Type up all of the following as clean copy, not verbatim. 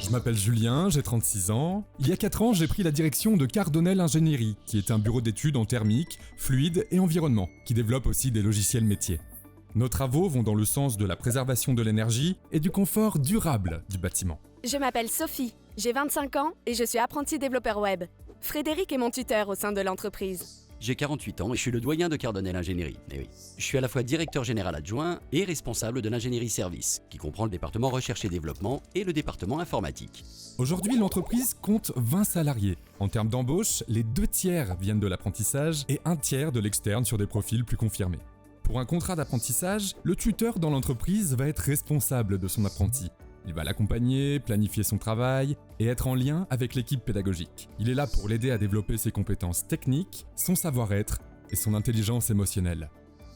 Je m'appelle Julien, j'ai 36 ans. Il y a 4 ans, j'ai pris la direction de Cardonel Ingénierie, qui est un bureau d'études en thermique, fluide et environnement, qui développe aussi des logiciels métiers. Nos travaux vont dans le sens de la préservation de l'énergie et du confort durable du bâtiment. Je m'appelle Sophie, j'ai 25 ans et je suis apprentie développeur web. Frédéric est mon tuteur au sein de l'entreprise. J'ai 48 ans et je suis le doyen de Cardonel Ingénierie. Eh oui. Je suis à la fois directeur général adjoint et responsable de l'ingénierie service, qui comprend le département recherche et développement et le département informatique. Aujourd'hui, l'entreprise compte 20 salariés. En termes d'embauche, les 2 tiers viennent de l'apprentissage et 1 tiers de l'externe sur des profils plus confirmés. Pour un contrat d'apprentissage, le tuteur dans l'entreprise va être responsable de son apprenti. Il va l'accompagner, planifier son travail et être en lien avec l'équipe pédagogique. Il est là pour l'aider à développer ses compétences techniques, son savoir-être et son intelligence émotionnelle.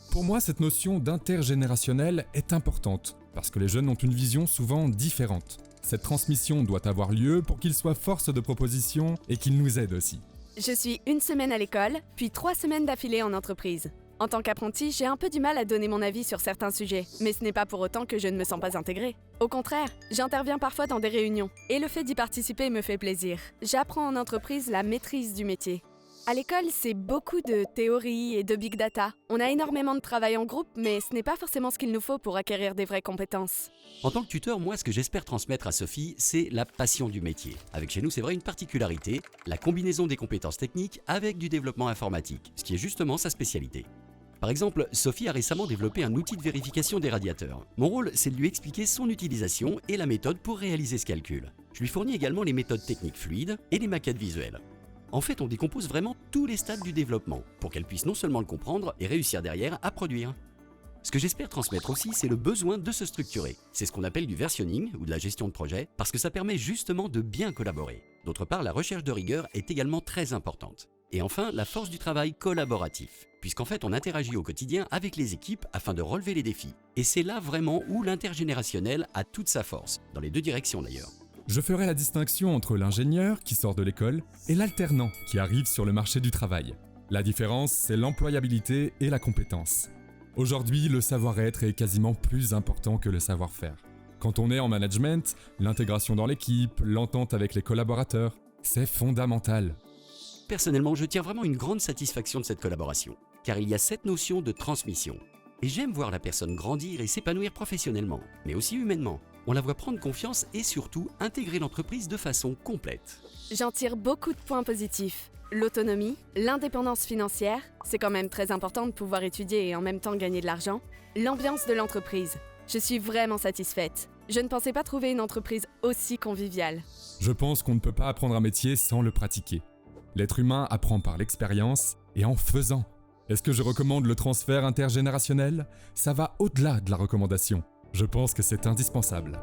Pour moi, cette notion d'intergénérationnel est importante parce que les jeunes ont une vision souvent différente. Cette transmission doit avoir lieu pour qu'ils soient force de proposition et qu'ils nous aident aussi. Je suis 1 semaine à l'école, puis 3 semaines d'affilée en entreprise. En tant qu'apprenti, j'ai un peu du mal à donner mon avis sur certains sujets, mais ce n'est pas pour autant que je ne me sens pas intégrée. Au contraire, j'interviens parfois dans des réunions, et le fait d'y participer me fait plaisir. J'apprends en entreprise la maîtrise du métier. À l'école, c'est beaucoup de théorie et de big data. On a énormément de travail en groupe, mais ce n'est pas forcément ce qu'il nous faut pour acquérir des vraies compétences. En tant que tuteur, moi, ce que j'espère transmettre à Sophie, c'est la passion du métier. Avec chez nous, c'est vrai, une particularité, la combinaison des compétences techniques avec du développement informatique, ce qui est justement sa spécialité. Par exemple, Sophie a récemment développé un outil de vérification des radiateurs. Mon rôle, c'est de lui expliquer son utilisation et la méthode pour réaliser ce calcul. Je lui fournis également les méthodes techniques fluides et les maquettes visuelles. En fait, on décompose vraiment tous les stades du développement pour qu'elle puisse non seulement le comprendre et réussir derrière à produire. Ce que j'espère transmettre aussi, c'est le besoin de se structurer. C'est ce qu'on appelle du versionning ou de la gestion de projet parce que ça permet justement de bien collaborer. D'autre part, la recherche de rigueur est également très importante. Et enfin, la force du travail collaboratif, puisqu'en fait on interagit au quotidien avec les équipes afin de relever les défis. Et c'est là vraiment où l'intergénérationnel a toute sa force, dans les 2 directions d'ailleurs. Je ferai la distinction entre l'ingénieur qui sort de l'école et l'alternant qui arrive sur le marché du travail. La différence, c'est l'employabilité et la compétence. Aujourd'hui, le savoir-être est quasiment plus important que le savoir-faire. Quand on est en management, l'intégration dans l'équipe, l'entente avec les collaborateurs, c'est fondamental. Personnellement, je tire vraiment une grande satisfaction de cette collaboration, car il y a cette notion de transmission. Et j'aime voir la personne grandir et s'épanouir professionnellement, mais aussi humainement. On la voit prendre confiance et surtout intégrer l'entreprise de façon complète. J'en tire beaucoup de points positifs. L'autonomie, l'indépendance financière, c'est quand même très important de pouvoir étudier et en même temps gagner de l'argent. L'ambiance de l'entreprise, je suis vraiment satisfaite. Je ne pensais pas trouver une entreprise aussi conviviale. Je pense qu'on ne peut pas apprendre un métier sans le pratiquer. L'être humain apprend par l'expérience et en faisant. Est-ce que je recommande le transfert intergénérationnel ? Ça va au-delà de la recommandation. Je pense que c'est indispensable.